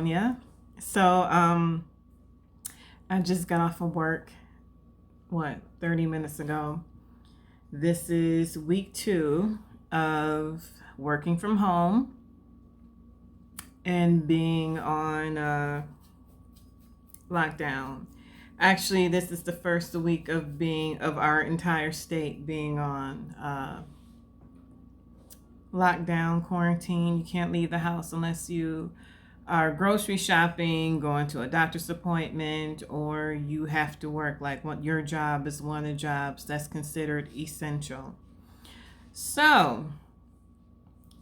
Tanya. So I just got off of work, 30 minutes ago. This is week 2 of working from home and being on lockdown. Actually, this is the first week of our entire state being on lockdown, quarantine. You can't leave the house unless you are grocery shopping, going to a doctor's appointment, or you have to work. Like your job is one of the jobs that's considered essential. So,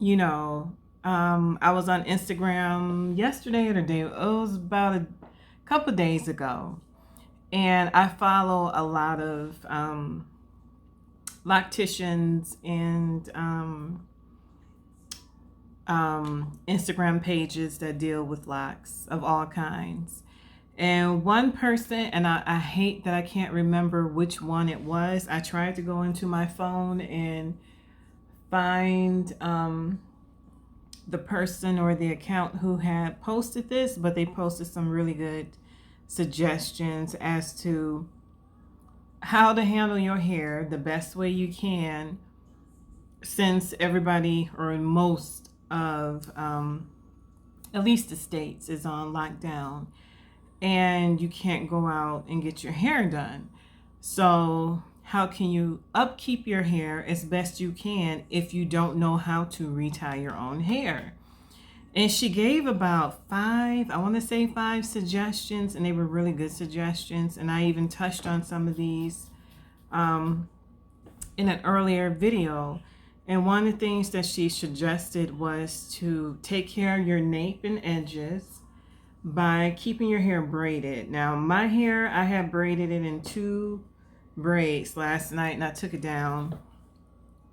I was on Instagram yesterday or the day. It was about a couple days ago, and I follow a lot of locticians and Instagram pages that deal with locks of all kinds. And one person, and I hate that I can't remember which one it was. I tried to go into my phone and find the person or the account who had posted this, but they posted some really good suggestions as to how to handle your hair the best way you can, since everybody or most of at least the states is on lockdown and you can't go out and get your hair done. So how can you upkeep your hair as best you can if you don't know how to retie your own hair? And she gave about 5 suggestions, and they were really good suggestions. And I even touched on some of these in an earlier video. And one of the things that she suggested was to take care of your nape and edges by keeping your hair braided. Now, my hair, I had braided it in 2 braids last night, and I took it down.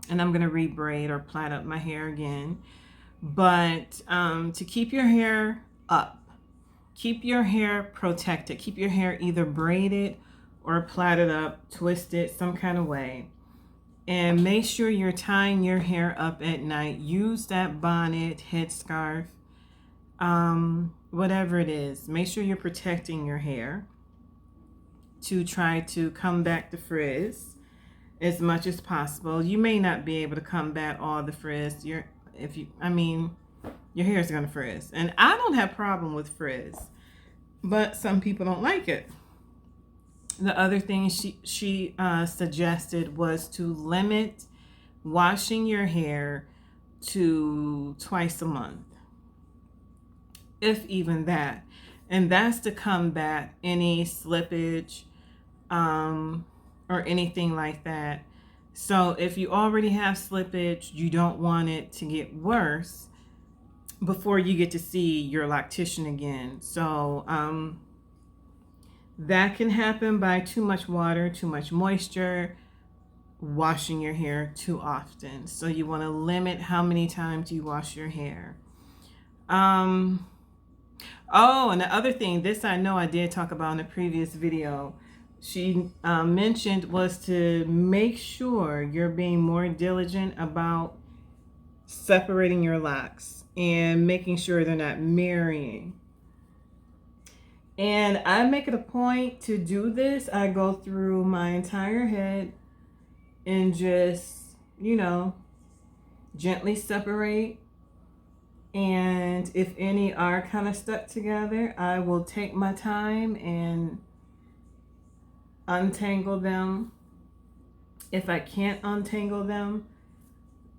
And I'm going to re-braid or plait up my hair again. But to keep your hair up, keep your hair protected, keep your hair either braided or plaited up, twisted some kind of way. And make sure you're tying your hair up at night. Use that bonnet, headscarf, whatever it is. Make sure you're protecting your hair to try to combat the frizz as much as possible. You may not be able to combat all the frizz. Your hair is going to frizz. And I don't have a problem with frizz, but some people don't like it. The other thing she suggested was to limit washing your hair to twice a month, if even that. And that's to combat any slippage or anything like that. So if you already have slippage, you don't want it to get worse before you get to see your loctician again. So that can happen by too much water, too much moisture, washing your hair too often. So you want to limit how many times you wash your hair. Oh, and the other thing, this I know I did talk about in a previous video, she mentioned was to make sure you're being more diligent about separating your locks and making sure they're not marrying. And I make it a point to do this. I go through my entire head and just, gently separate. And if any are kind of stuck together, I will take my time and untangle them. If I can't untangle them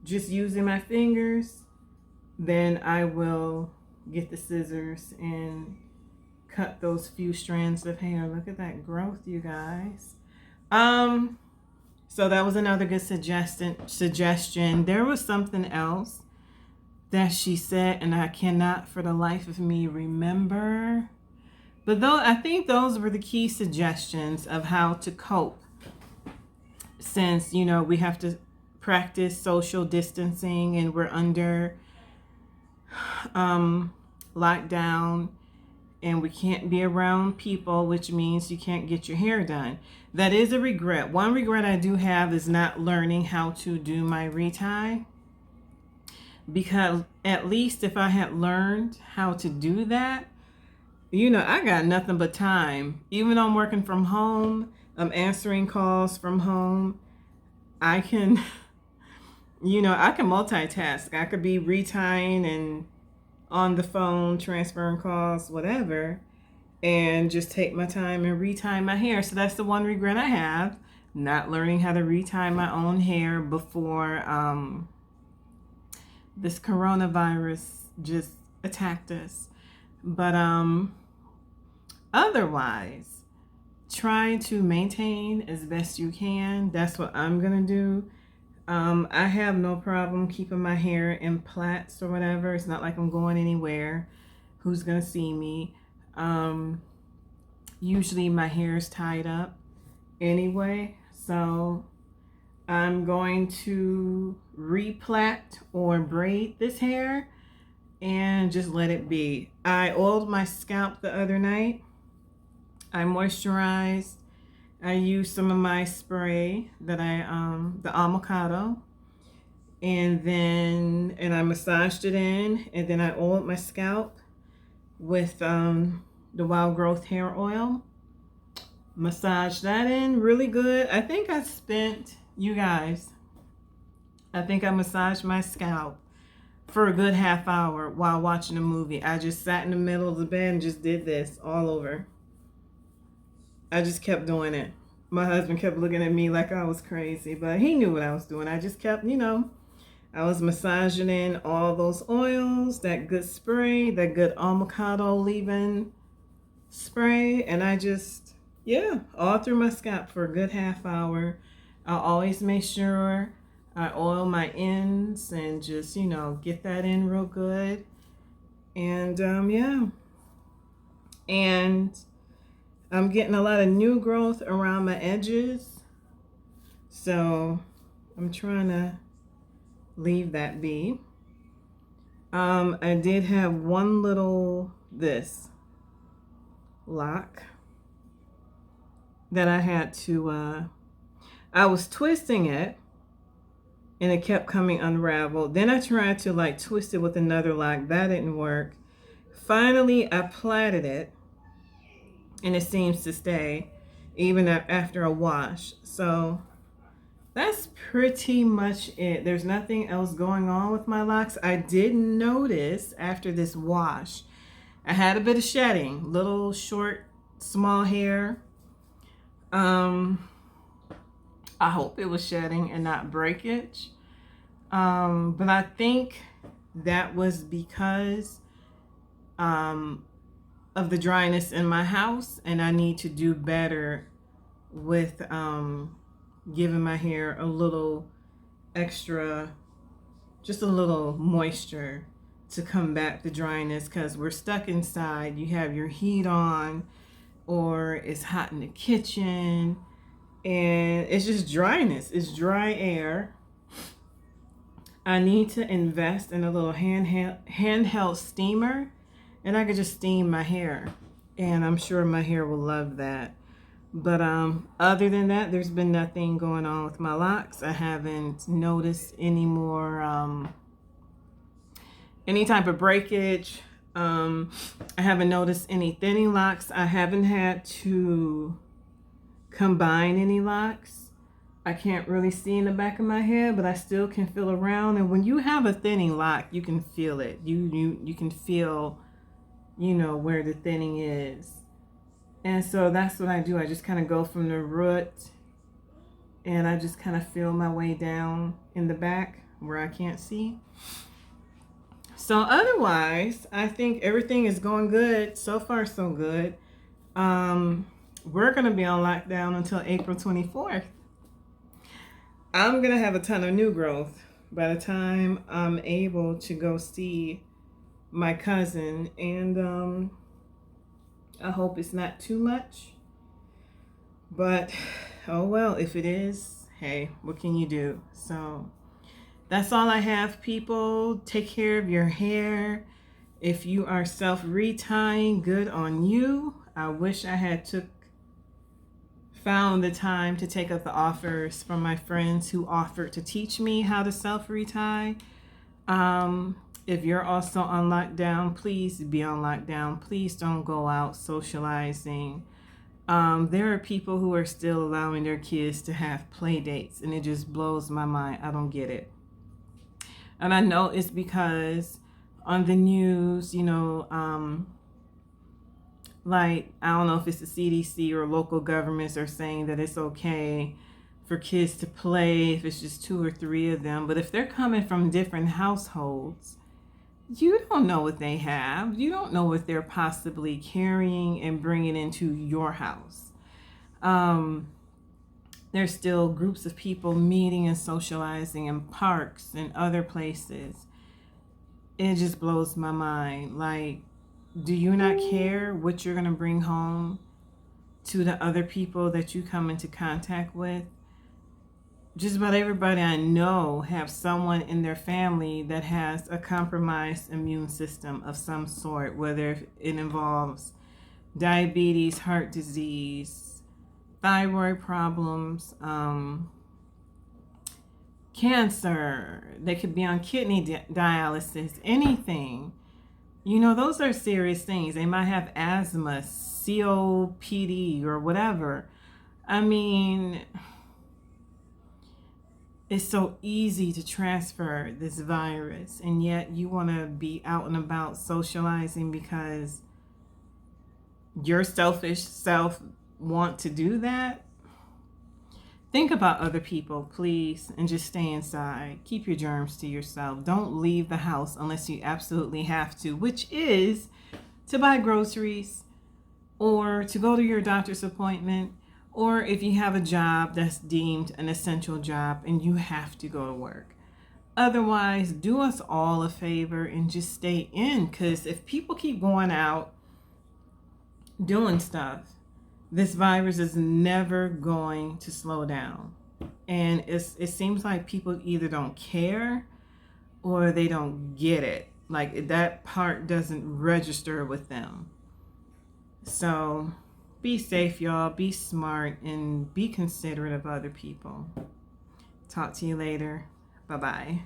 just using my fingers, then I will get the scissors and cut those few strands of hair. Look at that growth, you guys. So that was another good suggestion. There was something else that she said, and I cannot for the life of me remember. But though I think those were the key suggestions of how to cope, since we have to practice social distancing and we're under lockdown. And we can't be around people, which means you can't get your hair done. That is a regret. One regret I do have is not learning how to do my retie. Because at least if I had learned how to do that, I got nothing but time. Even though I'm working from home, I'm answering calls from home. I can, I can multitask. I could be retying and on the phone, transferring calls, whatever, and just take my time and retie my hair. So that's the one regret I have, not learning how to retie my own hair before this coronavirus just attacked us. But otherwise, try to maintain as best you can. That's what I'm gonna do. I have no problem keeping my hair in plaits or whatever. It's not like I'm going anywhere. Who's gonna see me? Usually my hair is tied up anyway, so I'm going to replait or braid this hair and just let it be. I oiled my scalp the other night. I moisturized. I used some of my spray that the avocado, and I massaged it in, and then I oiled my scalp with the wild growth hair oil. Massage that in really good. I think I massaged my scalp for a good half hour while watching a movie. I just sat in the middle of the bed and just did this all over. I just kept doing it. My husband kept looking at me like I was crazy, but he knew what I was doing. I just kept, I was massaging in all those oils, that good spray, that good avocado leave-in spray, and I just, all through my scalp for a good half hour. I'll always make sure I oil my ends and just, get that in real good. And and I'm getting a lot of new growth around my edges, so I'm trying to leave that be. I did have one little lock that I had to I was twisting it and it kept coming unraveled. Then I tried to twist it with another lock. That didn't work. Finally I plaited it and it seems to stay even after a wash. So that's pretty much it. There's nothing else going on with my locks. I did notice after this wash, I had a bit of shedding, little short, small hair. I hope it was shedding and not breakage. But I think that was because of the dryness in my house, and I need to do better with giving my hair a little extra, just a little moisture to combat the dryness, because we're stuck inside. You have your heat on, or it's hot in the kitchen, and it's just dryness. It's dry air. I need to invest in a little handheld steamer, and I could just steam my hair, and I'm sure my hair will love that. But other than that, there's been nothing going on with my locks. I haven't noticed any more any type of breakage. I haven't noticed any thinning locks. I haven't had to combine any locks. I can't really see in the back of my head, but I still can feel around. And when you have a thinning lock, you can feel it. You can feel, where the thinning is. And so that's what I do. I just kind of go from the root and I just kind of feel my way down in the back where I can't see. So otherwise, I think everything is going good. So far, so good. We're going to be on lockdown until April 24th. I'm going to have a ton of new growth by the time I'm able to go see my cousin. And I hope it's not too much. But, oh well, if it is, hey, what can you do? So that's all I have, people. Take care of your hair. If you are self-retying, good on you. I wish I had found the time to take up the offers from my friends who offered to teach me how to self-retie. If you're also on lockdown, please be on lockdown. Please don't go out socializing. There are people who are still allowing their kids to have play dates, and it just blows my mind. I don't get it. And I know it's because on the news, like, I don't know if it's the CDC or local governments are saying that it's okay for kids to play if it's just 2 or 3 of them. But if they're coming from different households, you don't know what they have. You don't know what they're possibly carrying and bringing into your house. There's still groups of people meeting and socializing in parks and other places. It just blows my mind. Like, do you not care what you're going to bring home to the other people that you come into contact with? Just about everybody I know have someone in their family that has a compromised immune system of some sort, whether it involves diabetes, heart disease, thyroid problems, cancer. They could be on kidney dialysis, anything. Those are serious things. They might have asthma, COPD, or whatever. I mean, it's so easy to transfer this virus, and yet you want to be out and about socializing because your selfish self want to do that. Think about other people, please, and just stay inside. Keep your germs to yourself. Don't leave the house unless you absolutely have to, which is to buy groceries or to go to your doctor's appointment, or if you have a job that's deemed an essential job and you have to go to work. Otherwise, do us all a favor and just stay in, because if people keep going out doing stuff, this virus is never going to slow down. And it seems like people either don't care or they don't get it. Like, that part doesn't register with them. So be safe, y'all. Be smart and be considerate of other people. Talk to you later. Bye-bye.